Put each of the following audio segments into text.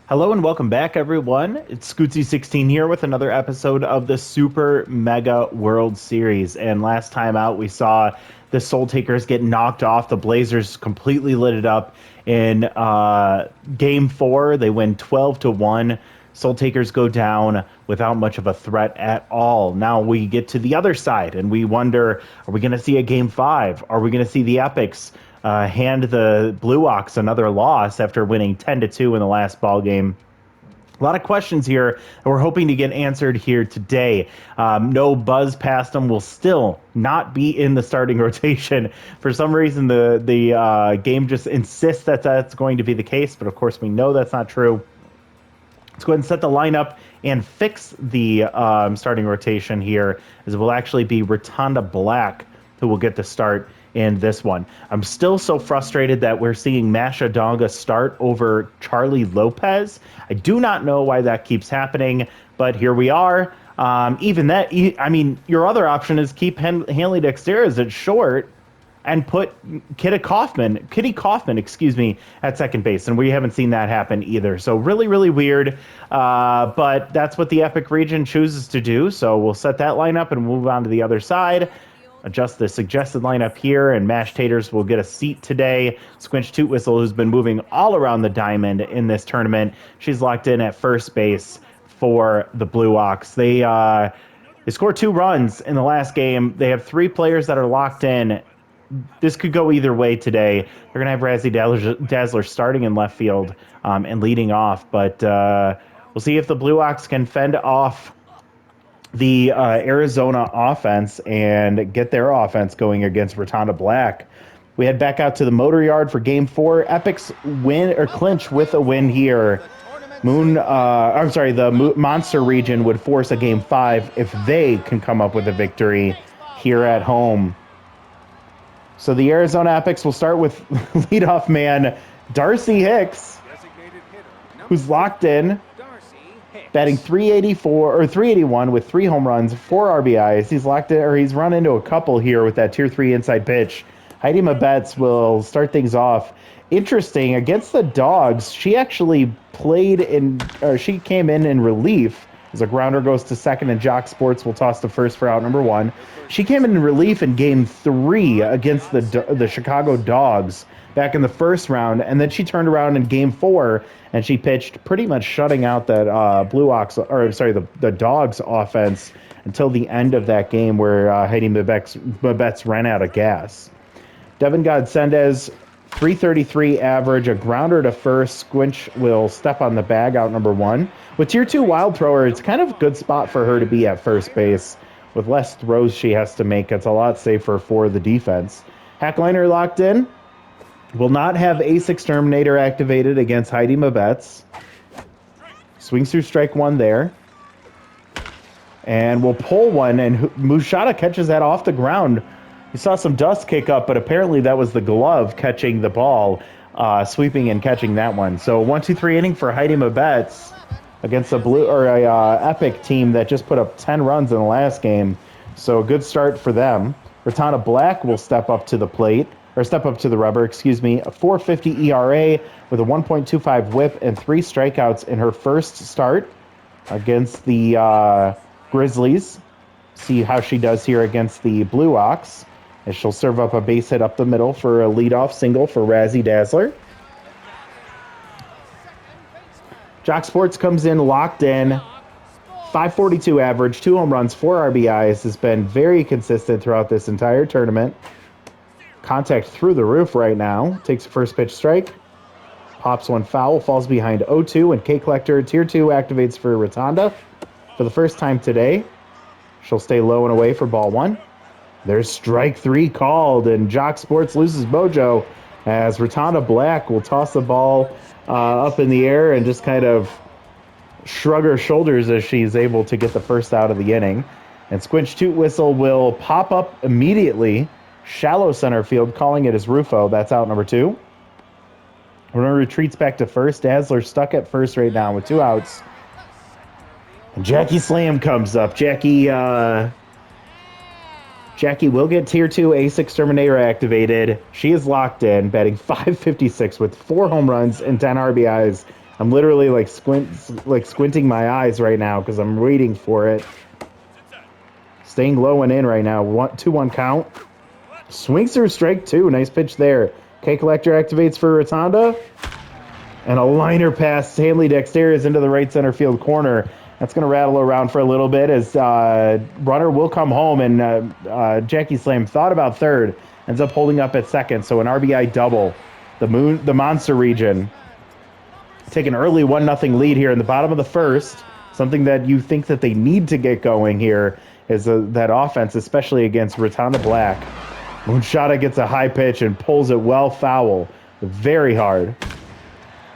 Hello and welcome back, everyone. It's Scootsy16 here with another episode of the Super Mega World Series. And last time out, we saw the Soul Takers get knocked off. The Blazers completely lit it up in Game 4. They win 12-1. Soul Takers go down without much of a threat at all. Now we get to the other side, and we wonder, are we going to see a Game 5? Are we going to see the Epics hand the Blue Ox another loss after winning 10-2 in the last ball game? A lot of questions here, and we're hoping to get answered here today. No buzz past them will still not be in the starting rotation. For some reason, the game just insists that that's going to be the case, but of course we know that's not true. Let's go ahead and set the lineup and fix the starting rotation here, as it will actually be Rotunda Black who will get the start in this one. I'm still so frustrated that we're seeing Masha Donga start over Charlie Lopez. I do not know why that keeps happening, but here we are. Even that, I mean, your other option is keep Hanley Dexteras at short and put Kitty Kaufman, at second base. And we haven't seen that happen either. So really, really weird. But that's what the Epic region chooses to do. So we'll set that lineup and move on to the other side. Adjust the suggested lineup here, and Mashed Taters will get a seat today. Squinch Toot Whistle, who's been moving all around the diamond in this tournament, she's locked in at first base for the Blue Ox. They scored 2 runs in the last game. They have 3 players that are locked in. This could go either way today. They're going to have Razzie Dazzler starting in left field and leading off, but we'll see if the Blue Ox can fend off the Arizona offense and get their offense going against Rotunda Black. We head back out to the Motor Yard for Game 4. Epics win or clinch with a win here. The Monster region would force a Game 5 if they can come up with a victory here at home. So the Arizona Epics will start with leadoff man Darcy Hicks, who's locked in, batting 381 with 3 home runs, 4 RBIs. He's locked in, or he's run into a couple here with that tier 3 inside pitch. Heidi Mabetz will start things off. Interesting, against the Dogs, she actually she came in relief as a grounder goes to second, and Jock Sports will toss to first for out number 1. She came in relief in Game 3 against the Chicago Dogs back in the first round, and then she turned around in Game 4 and she pitched, pretty much shutting out that the Dogs offense until the end of that game, where Heidi Mabetz ran out of gas. Devin Godsendez, 333 average, a grounder to first. Squinch will step on the bag, out number 1. With tier 2 wild thrower, it's kind of a good spot for her to be at first base. With less throws she has to make, it's a lot safer for the defense. Hackliner locked in. Will not have Ace Exterminator activated against Heidi Mabetz. Swings through strike 1 there. And we'll pull one, and Mushada catches that off the ground. You saw some dust kick up, but apparently that was the glove catching the ball, sweeping and catching that one. So 1-2-3 inning for Heidi Mabetz against a Epic team that just put up 10 runs in the last game. So a good start for them. Rotunda Black will step up to the rubber, a 4.50 ERA with a 1.25 whip and 3 strikeouts in her first start against the Grizzlies. See how she does here against the Blue Ox, as she'll serve up a base hit up the middle for a leadoff single for Razzie Dazzler. Jock Sports comes in locked in. 542 average, 2 home runs, 4 RBIs, has been very consistent throughout this entire tournament. Contact through the roof right now. Takes a first pitch strike. Pops one foul, falls behind 0-2, and K Collector tier 2 activates for Rotunda for the first time today. She'll stay low and away for ball 1. There's strike 3 called, and Jock Sports loses mojo as Rotunda Black will toss the ball up in the air and just kind of shrug her shoulders as she's able to get the first out of the inning. And Squinch Toot Whistle will pop up immediately. Shallow center field, calling it as Rufo. That's out number 2. Runner retreats back to first. Dazzler stuck at first right now with 2 outs. And Jackie Slam comes up. Jackie will get tier 2 Ace Exterminator activated. She is locked in, batting .556 with 4 home runs and 10 RBIs I'm literally like squinting my eyes right now because I'm waiting for it. Staying low and in right now. 2-1 count. Swings through strike two. Nice pitch there. K Collector activates for Rotunda. And a liner pass. Hanley Dexterous into the right center field corner. That's going to rattle around for a little bit as runner will come home. And Jackie Slam thought about third. Ends up holding up at second. So an RBI double. The Monster Region take an early 1-0 lead here in the bottom of the first. Something that you think that they need to get going here is that offense, especially against Rotunda Black. Moonshada gets a high pitch and pulls it well foul. Very hard.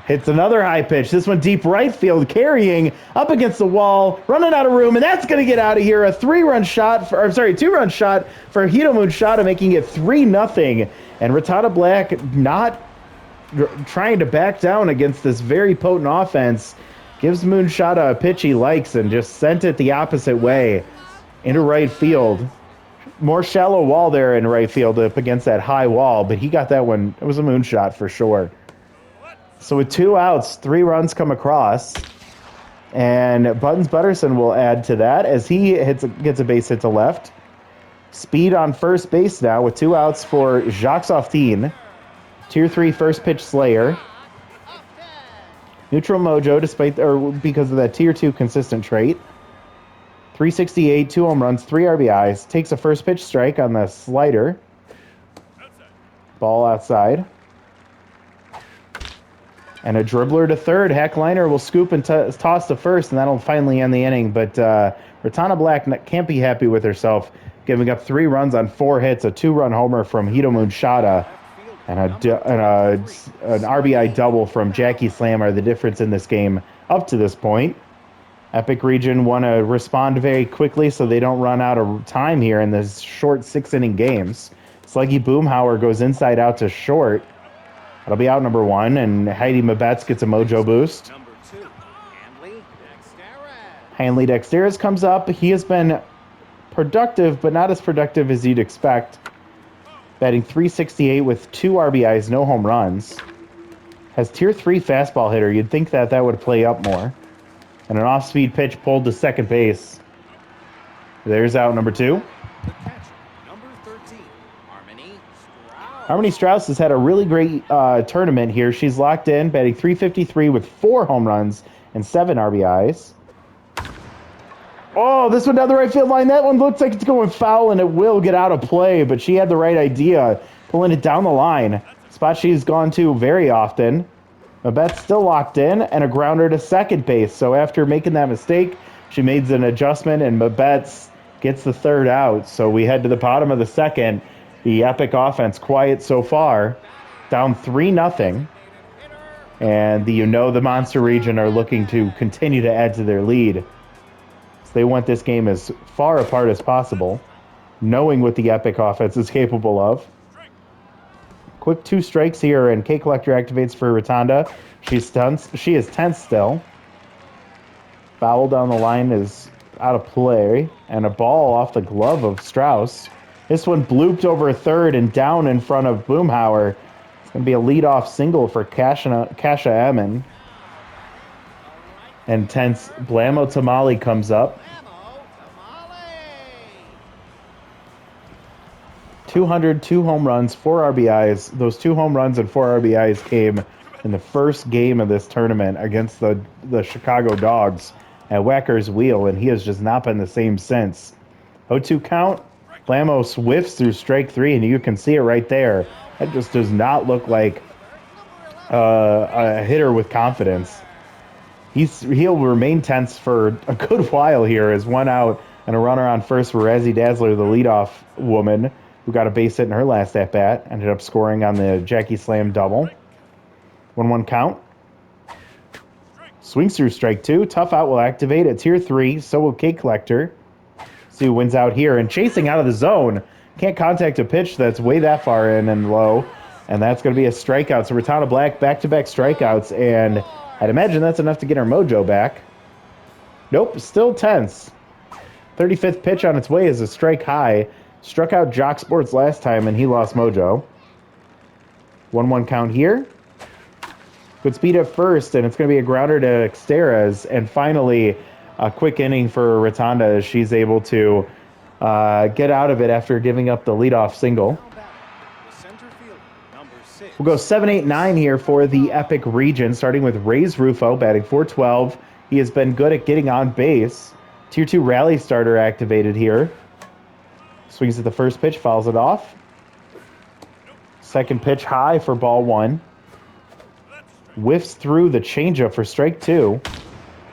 Hits another high pitch. This one deep right field, carrying up against the wall, running out of room, and that's going to get out of here. A 2-run shot for Hito Moonshada, making it 3-0. And Rotunda Black not trying to back down against this very potent offense. Gives Moonshada a pitch he likes and just sent it the opposite way into right field. More shallow wall there in right field up against that high wall, but he got that one. It was a moonshot for sure. So with 2 outs, 3 runs come across, and Buttons Butterson will add to that as he gets a base hit to left. Speed on first base now with 2 outs for Jacques Softin. Tier 3 first pitch Slayer. Neutral Mojo because of that Tier 2 consistent trait. 368, 2 home runs, 3 RBIs. Takes a first pitch strike on the slider. Ball outside. And a dribbler to third. Hackliner will scoop and toss to first, and that'll finally end the inning. But Rotunda Black can't be happy with herself, giving up 3 runs on 4 hits, a 2-run homer from Hito Moonshada, and an RBI double from Jackie Slam are the difference in this game up to this point. Epic Region want to respond very quickly so they don't run out of time here in this short 6-inning games. Sluggy Boomhauer goes inside out to short. That'll be out number 1, and Heidi Mabetz gets a mojo boost. Number 2, Hanley Dexterous comes up. He has been productive, but not as productive as you'd expect. Batting .368 with 2 RBIs, no home runs. Has Tier 3 fastball hitter. You'd think that would play up more. And an off-speed pitch pulled to second base. There's out number 2. the catcher, number 13, Harmony Strauss has had a really great tournament here. She's locked in, batting .353 with 4 home runs and 7 RBIs. Oh, this one down the right field line. That one looks like it's going foul, and it will get out of play, but she had the right idea, pulling it down the line. Spot she's gone to very often. Mabet's still locked in, and a grounder to second base. So after making that mistake, she made an adjustment, and Mabet's gets the third out. So we head to the bottom of the second. The Epic offense quiet so far, down 3-0. And the Monster Region are looking to continue to add to their lead. So they want this game as far apart as possible, knowing what the Epic offense is capable of. Quick 2 strikes here, and K Collector activates for Rotunda. She is tense still. Foul down the line is out of play, and a ball off the glove of Strauss. This one blooped over third and down in front of Boomhauer. It's going to be a leadoff single for Kasha Emmon. And tense Blamo Tamale comes up. 202 home runs, 4 RBIs. Those 2 home runs and 4 RBIs came in the first game of this tournament against the Chicago Dogs at Wacker's Wheel, and he has just not been the same since. 0-2 count. Blamo whiffs through strike 3, and you can see it right there. That just does not look like a hitter with confidence. He'll remain tense for a good while here as 1 out and a runner on first for Razzie Dazzler, the leadoff woman, who got a base hit in her last at-bat, ended up scoring on the Jackie Slam double. 1-1 count. Swings through strike 2. Tough out will activate at Tier 3. So will Cake Collector. See who wins out here. And chasing out of the zone. Can't contact a pitch that's way that far in and low. And that's going to be a strikeout. So Rotunda Black back-to-back strikeouts. And I'd imagine that's enough to get her mojo back. Nope, still tense. 35th pitch on its way is a strike high. Struck out Jock Sports last time, and he lost mojo. 1-1 count here. Good speed at first, and it's going to be a grounder to Xteras. And finally, a quick inning for Rotunda as she's able to get out of it after giving up the leadoff single. Now batting, the center fielder, number 6. We'll go 7, 8, 9 here for the Epic region, starting with Ray's Rufo, batting .412. He has been good at getting on base. Tier 2 rally starter activated here. Swings at the first pitch, fouls it off. Second pitch high for ball 1. Whiffs through the changeup for strike 2.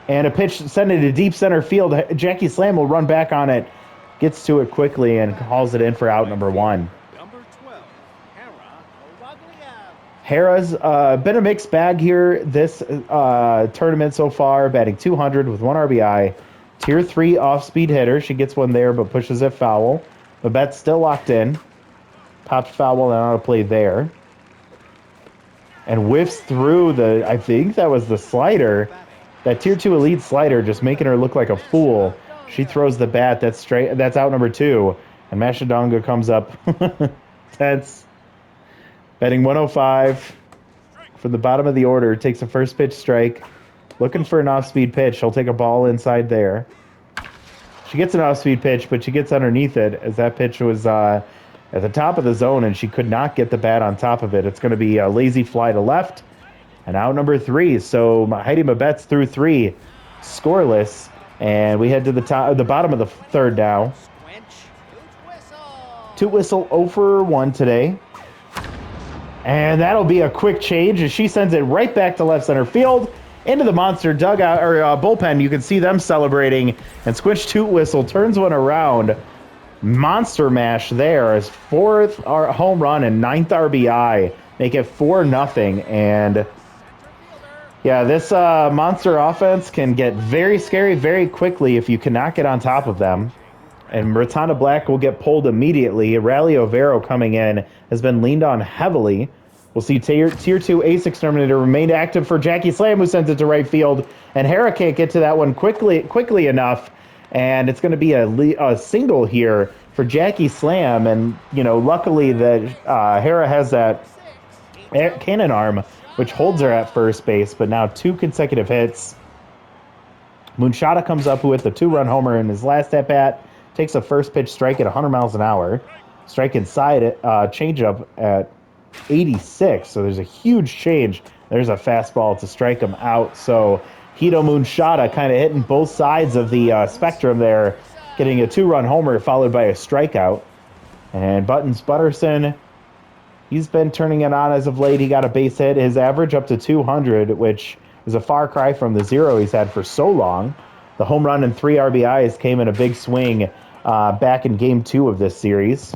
And a pitch sent it to deep center field. Jackie Slam will run back on it, gets to it quickly, and hauls it in for out number 1. Number 12, Hera Oraglia. Hera's been a mixed bag here this tournament so far, batting .200 with 1 RBI. Tier 3 off-speed hitter. She gets one there, but pushes it foul. Babette's still locked in. Popped foul and out of play there. And whiffs through the, I think that was the slider. That Tier 2 elite slider, just making her look like a fool. She throws the bat. That's straight. That's out number 2. And Mashadonga comes up. Tense. Betting 105 from the bottom of the order. Takes a first pitch strike. Looking for an off-speed pitch. She'll take a ball inside there. She gets an off-speed pitch, but she gets underneath it as that pitch was at the top of the zone, and she could not get the bat on top of it. It's going to be a lazy fly to left, and out number 3. So Heidi Mabette's through 3, scoreless, and we head to the bottom of the third now. Toot whistle 0 for 1 today. And that'll be a quick change as she sends it right back to left center field into the monster dugout or bullpen. You can see them celebrating, and Squinch Toot Whistle turns one around. Monster mash there as 4th home run and 9th RBI. Make it 4-0. And yeah, this monster offense can get very scary very quickly if you cannot get on top of them. And Rotunda Black will get pulled immediately. Rally Overo coming in has been leaned on heavily. We'll see Tier 2 Ace Exterminator remain active for Jackie Slam, who sends it to right field. And Hera can't get to that one quickly enough. And it's going to be a single here for Jackie Slam. And, you know, luckily that Hera has that cannon arm, which holds her at first base. But now 2 consecutive hits. Moonshada comes up with a 2-run homer in his last at-bat. Takes a first pitch strike at 100 miles an hour. Strike inside it, changeup at 86. So there's a huge change. There's a fastball to strike him out. So Hito Moonshada kind of hitting both sides of the spectrum there, getting a 2-run homer followed by a strikeout. And Buttons Butterson, he's been turning it on as of late. He got a base hit. His average up to 200, which is a far cry from the 0 he's had for so long. The home run and 3 RBIs came in a big swing back in Game 2 of this series.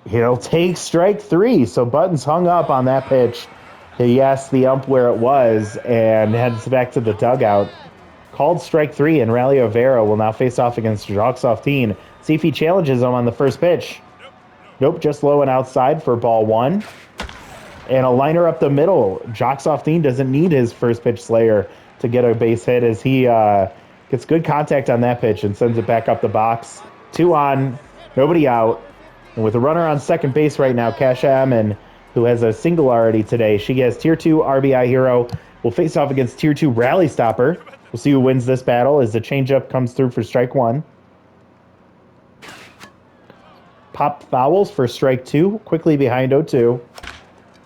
He'll take strike 3. So Buttons hung up on that pitch. He asked the ump where it was and heads back to the dugout. Called strike 3, and Rally Overo will now face off against Jacques Softin. See if he challenges him on the first pitch. Nope, just low and outside for ball 1. And a liner up the middle. Jacques Softin doesn't need his first pitch slayer to get a base hit as he gets good contact on that pitch and sends it back up the box. 2 on, nobody out. And with a runner on second base right now, Kasha Ammon, who has a single already today, she has Tier 2 RBI hero, will face off against Tier 2 Rally Stopper. We'll see who wins this battle as the changeup comes through for strike 1. Pop fouls for strike 2, quickly behind 0-2.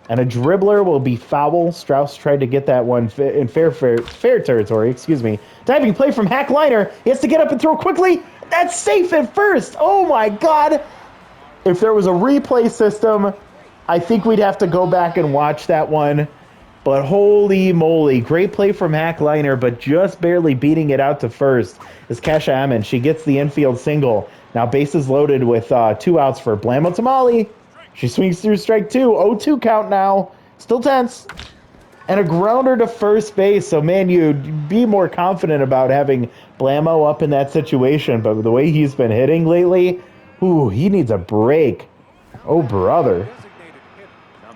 And a dribbler will be foul. Strauss tried to get that one in fair territory. Diving play from Hack Liner. He has to get up and throw quickly. That's safe at first. Oh, my God. If there was a replay system, I think we'd have to go back and watch that one. But holy moly. Great play from Hack Liner, but just barely beating it out to first is Kasha Ammon. She gets the infield single. Now bases loaded with 2 outs for Blammo Tamale. She swings through strike 2. 0-2 count now. Still tense. And a grounder to first base. So, man, you'd be more confident about having Blammo up in that situation. But the way he's been hitting lately, ooh, he needs a break. Oh, brother.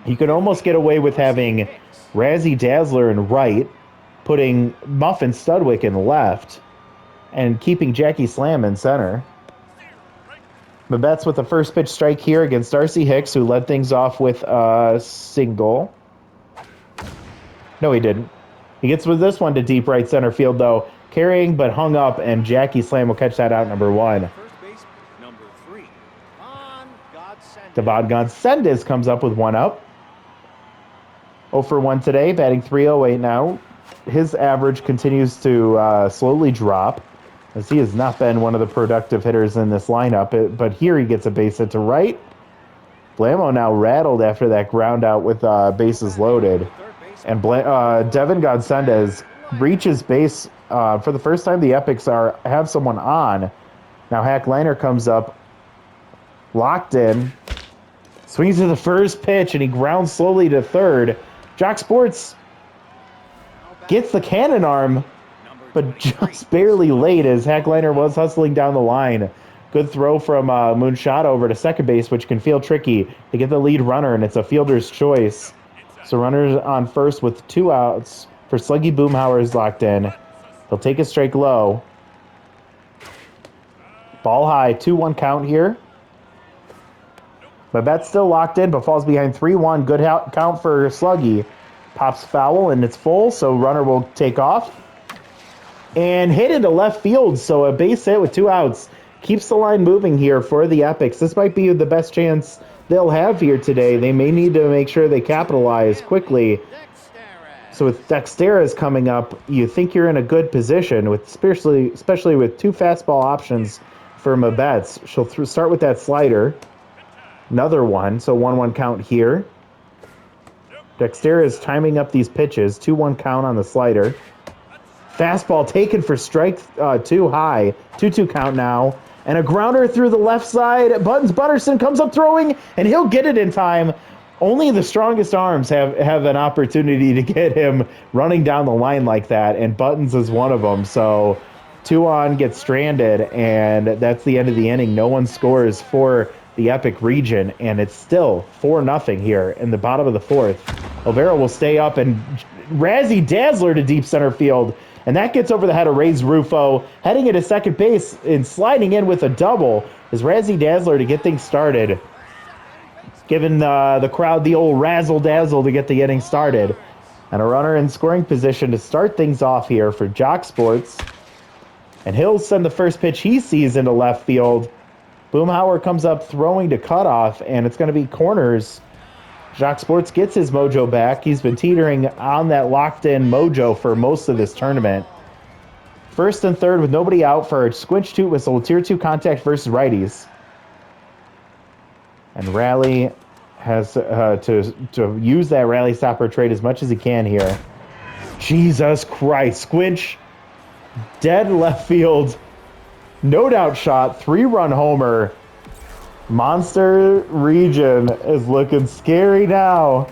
He could almost get away with having Razzie Dazzler in right, putting Muffin Studwick in left, and keeping Jackie Slam in center. Babette's with the first pitch strike here against Darcy Hicks, who led things off with a single. No, he didn't. He gets with this one to deep right center field, though. Carrying, but hung up, and Jackie Slam will catch that out, number 1. First base, number 3. On Godsend. Devon Gonsendes comes up with 1 out. 0 for 1 today, batting .308 now. His average continues to slowly drop, as he has not been one of the productive hitters in this lineup. But here he gets a base hit to right. Blamo now rattled after that ground out with bases loaded. And Devin Gonsendes reaches base for the first time. The Epics have someone on. Now Hack Liner comes up, locked in, swings to the first pitch, and he grounds slowly to third. Jock Sports gets the cannon arm, but just barely late as Hack Liner was hustling down the line. Good throw from Moonshot over to second base, which can feel tricky to get the lead runner, and it's a fielder's choice. So runners on first with 2 outs for Sluggy Boomhauer is locked in. He'll take a strike low. Ball high, 2-1 count here. Babette's still locked in, but falls behind 3-1. Good count for Sluggy. Pops foul, and it's full, so runner will take off. And hit into left field, so a base hit with 2 outs. Keeps the line moving here for the Epics. This might be the best chance they'll have here today. They may need to make sure they capitalize quickly. So with Dexteras coming up, you think you're in a good position, with especially with 2 fastball options for Mabetts. She'll start with that slider. Another one, so 1-1 count here. Dexter is timing up these pitches. 2-1 count on the slider. Fastball taken for strike 2 high. 2-2 count now. And a grounder through the left side. Buttons Butterson comes up throwing, and he'll get it in time. Only the strongest arms have an opportunity to get him running down the line like that, and Buttons is one of them. So 2 on, gets stranded, and that's the end of the inning. No one scores for the Epic region, and it's still 4-0 here in the bottom of the 4th. Olvera will stay up, and Razzie Dazzler to deep center field, and that gets over the head of Ray's Rufo. Heading into second base and sliding in with a double is Razzie Dazzler to get things started, giving the crowd the old razzle-dazzle to get the inning started. And a runner in scoring position to start things off here for Jock Sports. And he'll send the first pitch he sees into left field. Boomhauer comes up throwing to cutoff, and it's going to be corners. Jock Sports gets his mojo back. He's been teetering on that locked-in mojo for most of this tournament. First and third with nobody out for a squinch toot whistle. Tier 2 contact versus righties. And Rally has to use that rally stopper trade as much as he can here. Jesus Christ. Squinch. Dead left field. No doubt shot. 3-run homer. Monster region is looking scary now.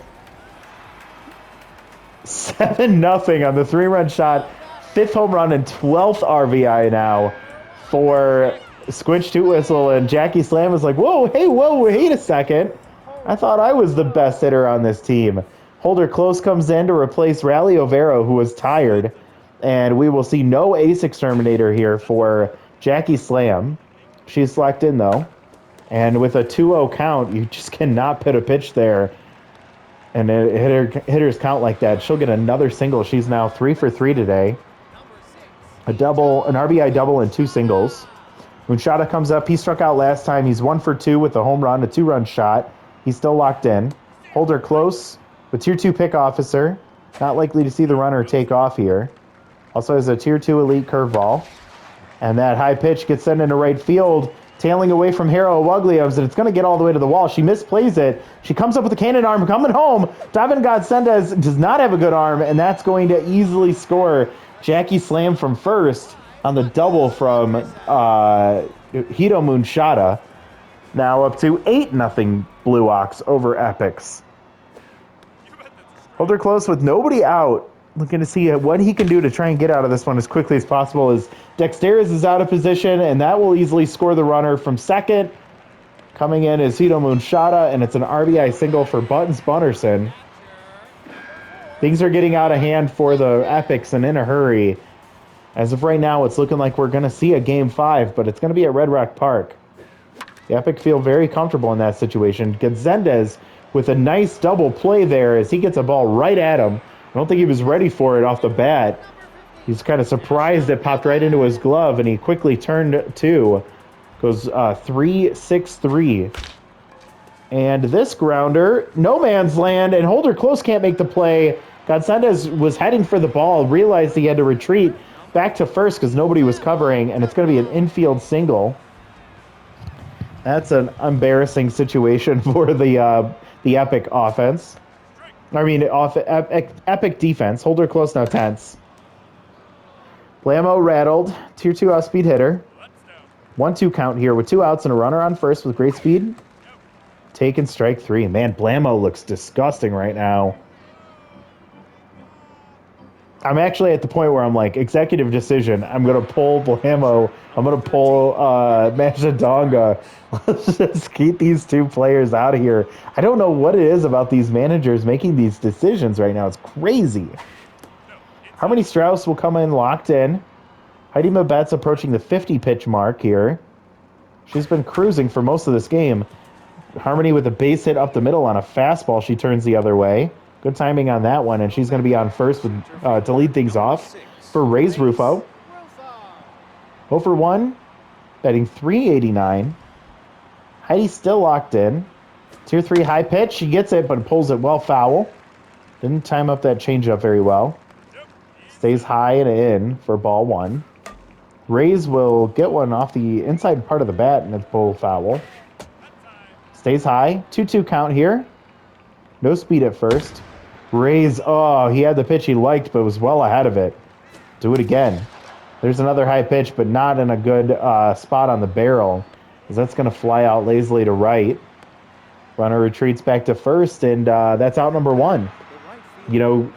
7-0 on the 3-run shot. 5th home run and 12th RBI now for Squinch Toot Whistle. And Jackie Slam was like, whoa, wait a second. I thought I was the best hitter on this team. Holder Close comes in to replace Rally Overo, who was tired. And we will see no ace exterminator here for Jackie Slam. She's locked in, though. And with a 2-0 count, you just cannot put a pitch there. And hitters count like that. She'll get another single. She's now 3 for 3 today. A double, an RBI double, and 2 singles. Moonshada comes up. He struck out last time. He's 1 for 2 with a home run, a 2-run shot. He's still locked in. Holder Close with Tier 2 pick officer. Not likely to see the runner take off here. Also has a Tier 2 elite curveball. And that high pitch gets sent into right field, tailing away from Hero Wugliums, and it's going to get all the way to the wall. She misplays it. She comes up with a cannon arm coming home. Davin Godsendez does not have a good arm, and that's going to easily score Jackie Slam from first on the double from Hito Moonshada. Now up to 8-0 Blue Ox over Epics. Holder Close with nobody out. Looking to see what he can do to try and get out of this one as quickly as possible, as Dexteras is out of position, and that will easily score the runner from second. Coming in is Hito Moonshada, and it's an RBI single for Buttons Bunnerson. Things are getting out of hand for the Epics and in a hurry. As of right now, it's looking like we're going to see a Game 5, but it's going to be at Red Rock Park. The Epic feel very comfortable in that situation. Gonzalez with a nice double play there as he gets a ball right at him. I don't think he was ready for it off the bat. He's kind of surprised it popped right into his glove, and he quickly turned to. Goes 3-6-3. And this grounder, no man's land, and Holder Close can't make the play. Gonzalez was heading for the ball, realized he had to retreat back to first because nobody was covering, and it's going to be an infield single. That's an embarrassing situation for the Epic offense. I mean, Epic defense. Holder Close now tense. Blammo rattled. Tier 2 off-speed hitter. 1-2 count here with 2 outs and a runner on first with great speed. Taken strike 3. Man, Blammo looks disgusting right now. I'm actually at the point where I'm like, executive decision. I'm going to pull Blammo. I'm going to pull Mashadonga. Let's just keep these 2 players out of here. I don't know what it is about these managers making these decisions right now. It's crazy. Harmony Strauss will come in locked in. Heidi Mabette's approaching the 50-pitch mark here. She's been cruising for most of this game. Harmony with a base hit up the middle on a fastball. She turns the other way. Good timing on that one, and she's going to be on first with, to lead things off for Ray's Rufo. 0 for 1, batting .389. Heidi still locked in. Tier 3 high pitch. She gets it, but pulls it well foul. Didn't time up that changeup very well. Stays high and in for ball 1. Rays will get one off the inside part of the bat, and it's pulled foul. Stays high. 2-2 count here. No speed at first. Rays, oh, he had the pitch he liked, but was well ahead of it. Do it again. There's another high pitch, but not in a good spot on the barrel, because that's going to fly out lazily to right. Runner retreats back to first, and that's out number 1. You know,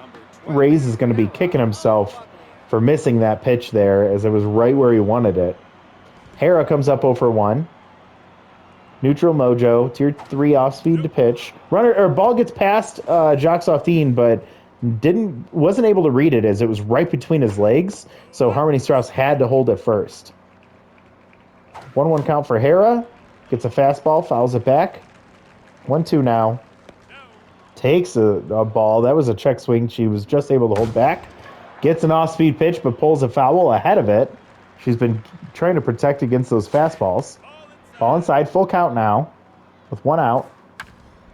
Rays is going to be kicking himself for missing that pitch there, as it was right where he wanted it. Hera comes up 0 for 1. Neutral mojo, tier 3 off speed to pitch. Ball gets past Jacques Softin, but wasn't able to read it as it was right between his legs. So Harmony Strauss had to hold it first. 1-1 count for Hera. Gets a fastball, fouls it back. 1-2 now. Takes a ball. That was a check swing. She was just able to hold back. Gets an off-speed pitch, but pulls a foul ahead of it. She's been trying to protect against those fastballs. Ball inside, full count now, with 1 out.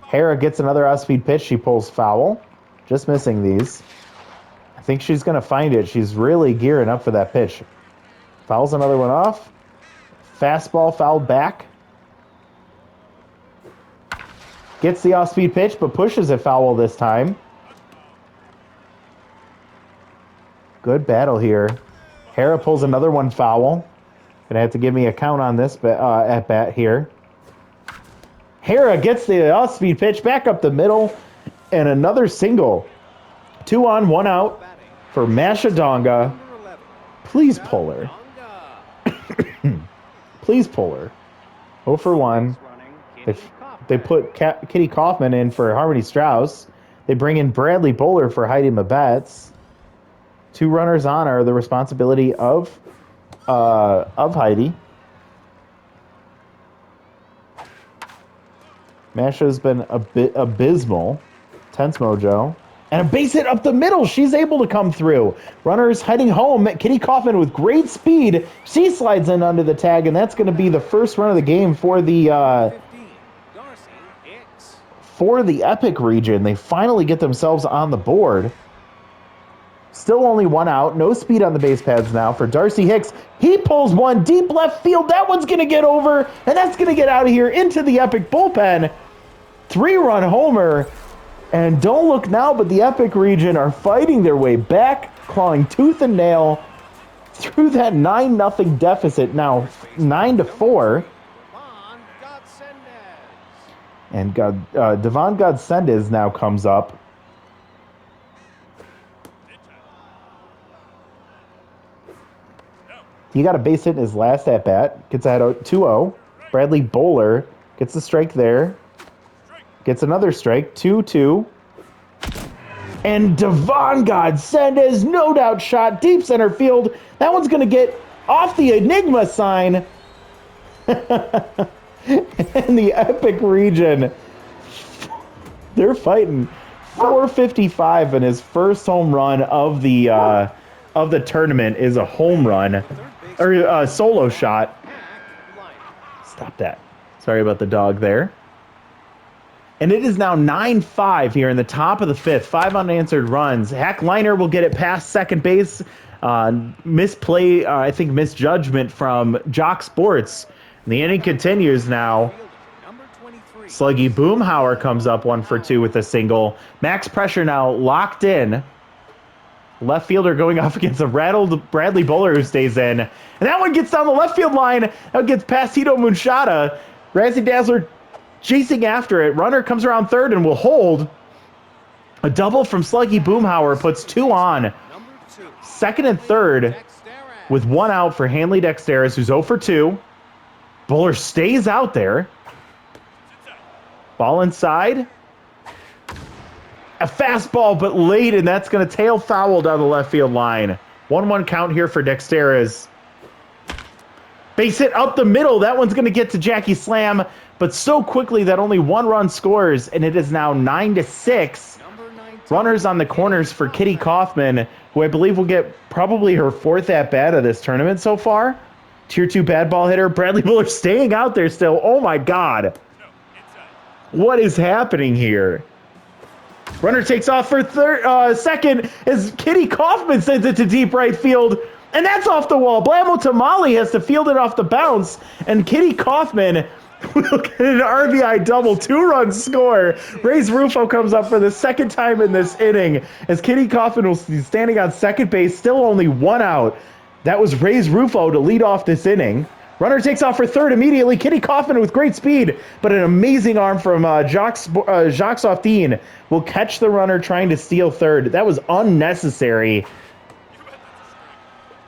Hera gets another off-speed pitch. She pulls foul. Just missing these. I think she's going to find it. She's really gearing up for that pitch. Fouls another one off. Fastball fouled back. Gets the off-speed pitch, but pushes it foul this time. Good battle here. Hera pulls another one foul. Gonna have to give me a count on this at bat here. Hera gets the off-speed pitch back up the middle, and another single. 2 on, 1 out for Mashadonga. Please pull her. Please pull her. 0 for 1. They put Kitty Kaufman in for Harmony Strauss. They bring in Bradley Bowler for Heidi Mabetts. 2 runners on are the responsibility of Heidi. Masha's been a bit abysmal. Tense mojo. And a base hit up the middle. She's able to come through. Runners heading home. Kitty Kaufman with great speed. She slides in under the tag, and that's going to be the first run of the game for the Epic region. They finally get themselves on the board. Still only 1 out. No speed on the base paths now for Darcy Hicks. He pulls one deep left field. That one's going to get over, and that's going to get out of here into the Epic bullpen. 3-run homer. And don't look now, but the Epic region are fighting their way back, clawing tooth and nail through that 9-0 deficit. Now 9-4. And Devon Godsendez now comes up. He got a base hit in his last at-bat. Gets ahead 2-0. Bradley Bowler gets the strike there. Gets another strike. 2-2. And Devon Godsendez, no doubt shot, deep center field. That one's going to get off the Enigma sign. And the Epic region, they're fighting 455, and his first home run of the tournament is a home run, or a solo shot. Stop that. Sorry about the dog there. And it is now 9-5 here in the top of the fifth. 5 unanswered runs. Hackliner will get it past second base. Misplay, I think misjudgment from Jock Sports. And the inning continues now. Sluggy Boomhauer comes up 1 for 2 with a single. Max Pressure now locked in. Left fielder going off against a rattled Bradley Bowler who stays in. And that one gets down the left field line. That gets past Tito Munchada. Razzie Dazzler chasing after it. Runner comes around third and will hold. A double from Sluggy Boomhauer puts 2 on. Second and third with 1 out for Hanley Dexteris, who's 0 for 2. Bowler stays out there. Ball inside. A fastball, but late, and that's going to tail foul down the left field line. 1-1 count here for Dexteris. Base hit up the middle. That one's going to get to Jackie Slam, but so quickly that only 1 run scores, and it is now 9-6. Runners on the corners for Kitty Kaufman, who I believe will get probably her 4th at-bat of this tournament so far. Tier 2 bad ball hitter. Bradley Buller staying out there still. Oh, my God. What is happening here? Runner takes off for second as Kitty Kaufman sends it to deep right field. And that's off the wall. Blamo Tamale has to field it off the bounce. And Kitty Kaufman will get an RBI double, 2-run score. Reyes Rufo comes up for the second time in this inning as Kitty Kaufman will be standing on second base, still only 1 out. That was Reyes Rufo to lead off this inning. Runner takes off for third immediately. Kitty Kaufman with great speed, but an amazing arm from Jacques Softin will catch the runner trying to steal third. That was unnecessary.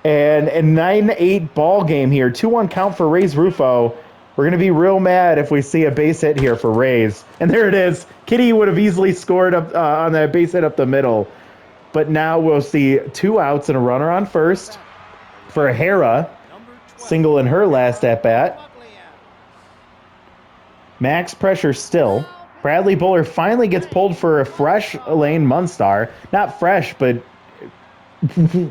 And a 9-8 ball game here. 2-1 count for Reyes Rufo. We're going to be real mad if we see a base hit here for Reyes. And there it is. Kitty would have easily scored up on that base hit up the middle. But now we'll see 2 outs and a runner on first for Hera. Single in her last at-bat. Max Pressure still. Bradley Bowler finally gets pulled for a fresh Elaine Munstar. Not fresh, but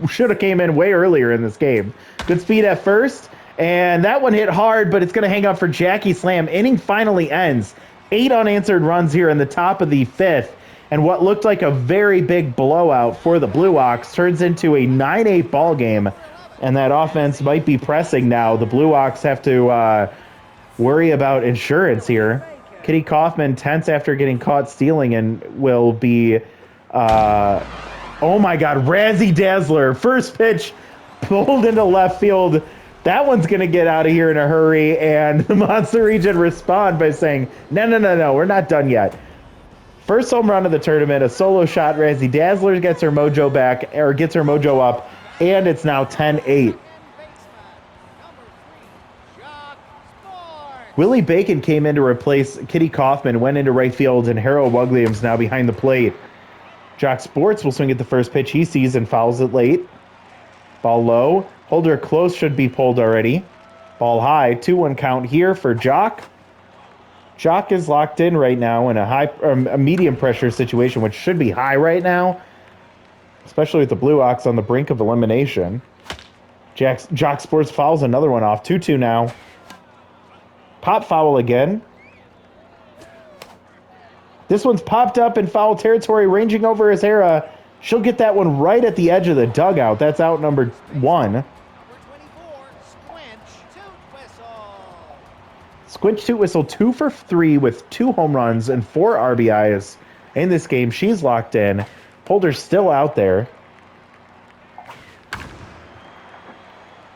should have came in way earlier in this game. Good speed at first. And that one hit hard, but it's going to hang up for Jackie Slam. Inning finally ends. 8 unanswered runs here in the top of the 5th. And what looked like a very big blowout for the Blue Ox turns into a 9-8 ball game. And that offense might be pressing now. The Blue Ox have to worry about insurance here. Kitty Kaufman tense after getting caught stealing and will be... oh my God, Razzie Dazzler. First pitch pulled into left field. That one's going to get out of here in a hurry. And the Monster Region respond by saying, no, we're not done yet. First home run of the tournament, a solo shot. Razzie Dazzler gets her mojo back, or gets her mojo up. And it's now 10-8. Willie Bacon came in to replace Kitty Kaufman, went into right field, and Harold Williams now behind the plate. Jock Sports will swing at the first pitch he sees and fouls it late. Ball low. Holder close should be pulled already. Ball high. 2-1 count here for Jock. Jock is locked in right now in a medium pressure situation, which should be high right now. Especially with the Blue Ox on the brink of elimination. Jock Sports fouls another one off. 2-2 now. Pop foul again. This one's popped up in foul territory, ranging over his Hera. She'll get that one right at the edge of the dugout. That's out number 1. Squinch Toot Whistle 2 for 3 with 2 home runs and 4 RBIs in this game. She's locked in. Holder's still out there.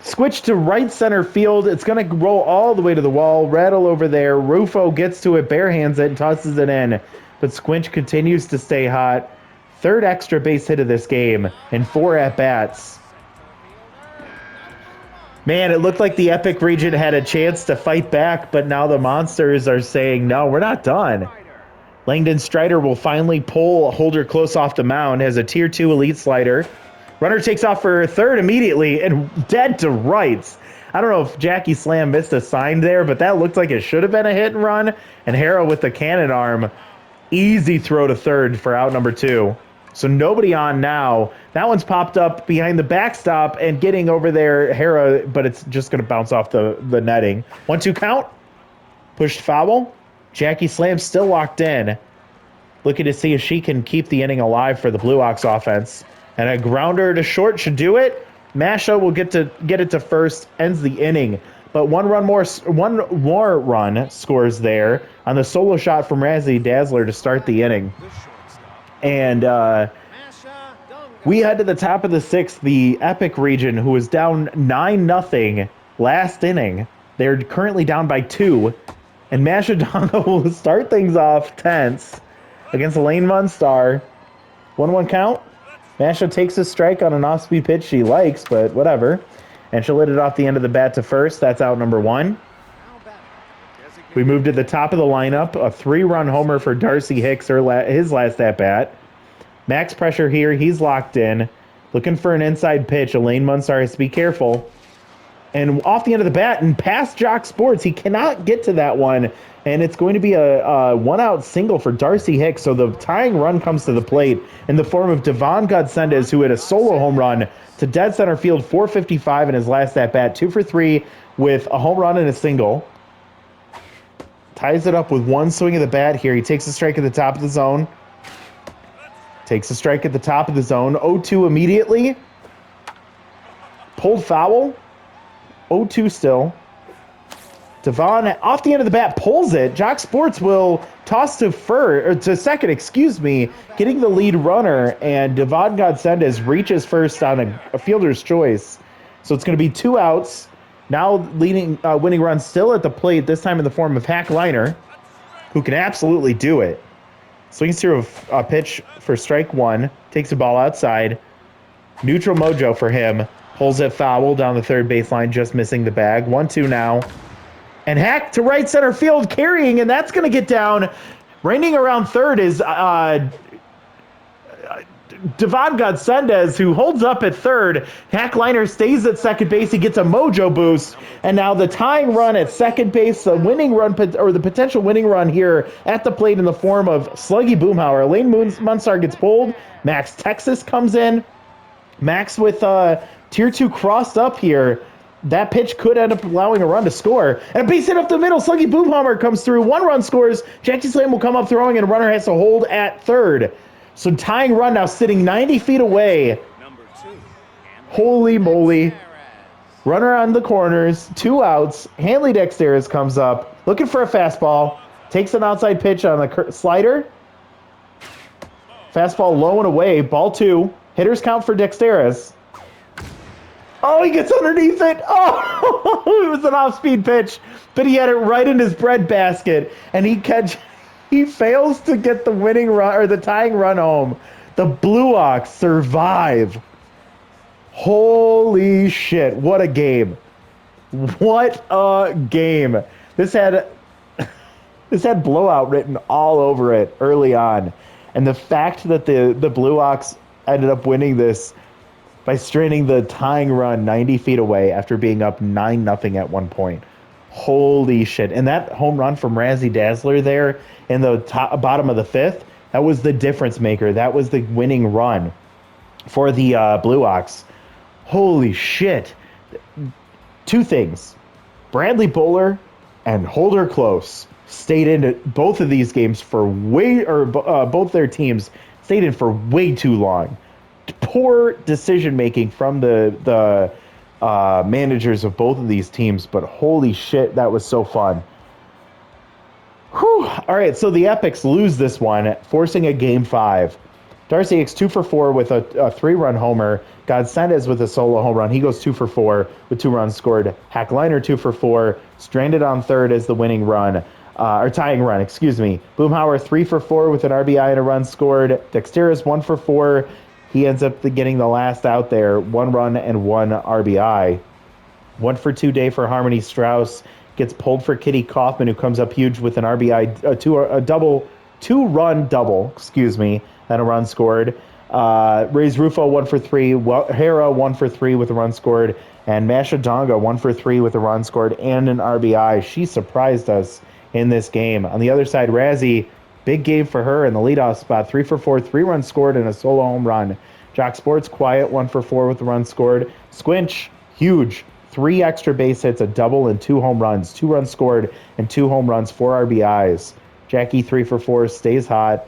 Switch to right center field. It's going to roll all the way to the wall. Rattle over there. Rufo gets to it, barehands it, and tosses it in. But Squinch continues to stay hot. 3rd extra base hit of this game and 4 at-bats. Man, it looked like the Epic region had a chance to fight back, but now the Monsters are saying, no, we're not done. Langdon Strider will finally pull Holder close off the mound, has a Tier 2 elite slider. Runner takes off for third immediately and dead to rights. I don't know if Jackie Slam missed a sign there, but that looked like it should have been a hit and run. And Harrow with the cannon arm, easy throw to third for out number 2. So nobody on now. That one's popped up behind the backstop and getting over there, Hera, but it's just going to bounce off the netting. 1-2 count. Pushed foul. Jackie Slam still locked in. Looking to see if she can keep the inning alive for the Blue Ox offense. And a grounder to short should do it. Masha will get it to first, ends the inning. But one more run scores there on the solo shot from Razzie Dazzler to start the inning. And we head to the top of the 6th, the Epic region, who was down 9-0 last inning. They're currently down by 2. And Masha Donga will start things off tense against Elaine Munstar. 1-1 count. Masha takes a strike on an off-speed pitch she likes, but whatever. And she'll hit it off the end of the bat to first. That's out number 1. We move to the top of the lineup. A 3-run homer for Darcy Hicks, his last at-bat. Max pressure here. He's locked in. Looking for an inside pitch. Elaine Munstar has to be careful. And off the end of the bat and past Jock Sports, he cannot get to that one. And it's going to be a one-out single for Darcy Hicks. So the tying run comes to the plate in the form of Devon Godsendez, who hit a solo home run to dead center field, 455 in his last at-bat. 2 for 3 with a home run and a single. Ties it up with one swing of the bat here. He takes a strike at the top of the zone. Takes a strike at the top of the zone. 0-2 immediately. Pulled foul. 0-2 still. Devon, off the end of the bat, pulls it. Jock Sports will toss to second, getting the lead runner, and Devon Godsendez reaches first on a fielder's choice. So it's going to be 2 outs. Now winning run still at the plate, this time in the form of Hack Liner, who can absolutely do it. Swings through a pitch for strike 1, takes the ball outside. Neutral mojo for him. Pulls it foul down the third baseline, just missing the bag. 1-2 now. And Hack to right center field, carrying, and that's going to get down. Raining around third is Devon Godsendez, who holds up at third. Hack Liner stays at second base. He gets a mojo boost. And now the tying run at second base, the winning run, or the potential winning run here at the plate in the form of Sluggy Boomhauer. Elaine Munstar gets pulled. Max Texas comes in. Max with Tier 2 crossed up here. That pitch could end up allowing a run to score. And a base hit up the middle. Sluggy Boomhauer comes through. 1 run scores. Jackie Slam will come up throwing, and a runner has to hold at third. So tying run now sitting 90 feet away. Holy moly. Runner on the corners. 2 outs. Hanley Dexteris comes up. Looking for a fastball. Takes an outside pitch on the slider. Fastball low and away. Ball 2. Hitters count for Dexteris. Oh, he gets underneath it. Oh, it was an off-speed pitch, but he had it right in his breadbasket, and he fails to get the winning run or the tying run home. The Blue Ox survive. Holy shit! What a game! What a game! This had blowout written all over it early on, and the fact that the Blue Ox ended up winning this by straining the tying run 90 feet away after being up 9-0 at one point. Holy shit. And that home run from Razzie Dazzler there in the bottom of the 5th, that was the difference maker. That was the winning run for the Blue Ox. Holy shit. 2 things. Bradley Bowler and Holder Close stayed in both of these games for both their teams stayed in for way too long. Poor decision making from the managers of both of these teams, but holy shit, that was so fun. Whew. All right, so the Epics lose this one, forcing a game 5. Darcy Hicks 2 for 4 with a 3-run homer. Godsendez with a solo home run. He goes 2 for 4 with 2 runs scored. Hack Liner 2 for 4, stranded on third as the winning run. Or tying run, Boomhauer 3 for 4 with an RBI and a run scored. Dexteris 1 for 4. He ends up getting the last out there, 1 run and 1 RBI. 1 for 2 day for Harmony Strauss. Gets pulled for Kitty Kaufman, who comes up huge with an RBI, 2-run double, and a run scored. Ray's Rufo 1 for 3, Hera 1 for 3 with a run scored, and Masha Donga 1 for 3 with a run scored and an RBI. She surprised us in this game. On the other side, Razzie, big game for her in the leadoff spot, 3 for 4, 3 runs scored and a solo home run. Jock Sports quiet 1 for 4 with a run scored. Squinch huge, 3 extra base hits, a double and 2 home runs, 2 runs scored and 2 home runs, 4 RBIs. Jackie 3 for 4 stays hot.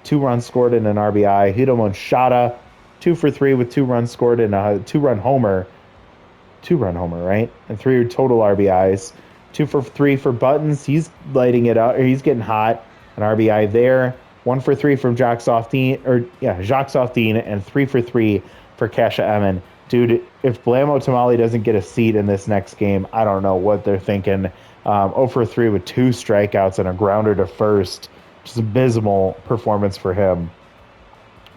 2 runs scored and an RBI. Hito Monshada, 2 for 3 with 2 runs scored and a 2-run homer. 2-run homer, right? And 3 total RBIs. 2 for 3 for Buttons. He's lighting it up. Or he's getting hot. An RBI there. 1 for 3 from Jacques Softin, and 3 for 3 for Kasha Emin. Dude, if Blamo Tamale doesn't get a seat in this next game, I don't know what they're thinking. 0 for 3 with 2 strikeouts and a grounder to first. Just abysmal performance for him.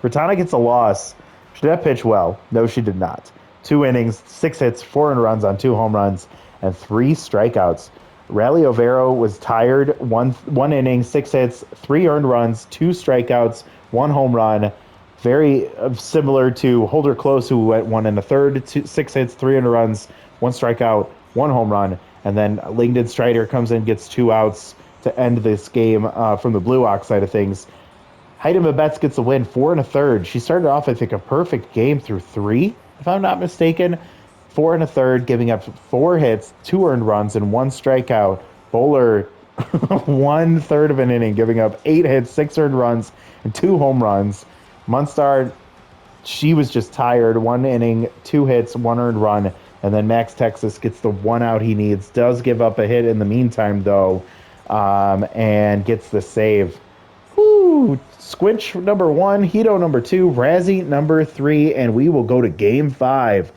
Ratana gets a loss. She did not pitch well. No, she did not. 2 innings, 6 hits, 4 earned runs on 2 home runs, and 3 strikeouts. Rally Overo was tired. One inning, 6 hits, 3 earned runs, 2 strikeouts, 1 home run. Very similar to Holder Close, who went 1 1/3, 6 hits, 3 earned runs, 1 strikeout, 1 home run. And then Lyngdon Strider comes in, gets 2 outs to end this game from the Blue Ox side of things. Haida Mabetz gets a win, 4 1/3. She started off, I think, a perfect game through 3, if I'm not mistaken. 4 1/3, giving up 4 hits, 2 earned runs, and 1 strikeout. Bowler, 1/3 of an inning, giving up 8 hits, 6 earned runs, and 2 home runs. Munstard, she was just tired. 1 inning, 2 hits, 1 earned run. And then Max Texas gets the 1 out he needs. Does give up a hit in the meantime, though, and gets the save. Woo! Squinch number 1, Hito number 2, Razzie number 3, and we will go to Game 5.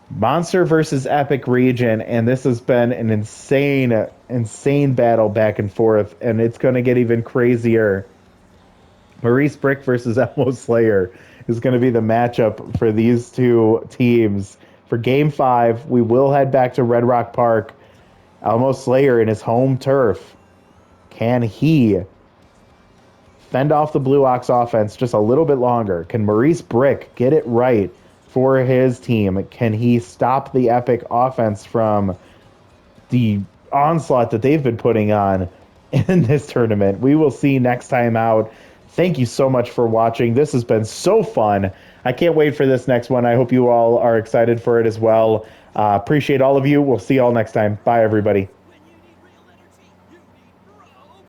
Monster versus Epic Region, and this has been an insane battle back and forth, and it's going to get even crazier. Maurice Brick versus Elmo Slayer is going to be the matchup for these two teams. For Game 5, we will head back to Red Rock Park. Elmo Slayer in his home turf. Can he fend off the Blue Ox offense just a little bit longer? Can Maurice Brick get it right for his team? Can he stop the Epic offense from the onslaught that they've been putting on in this tournament? We will see next time out. Thank you so much for watching. This has been so fun. I can't wait for this next one. I hope you all are excited for it as well. Appreciate all of you. We'll see you all next time. Bye, everybody.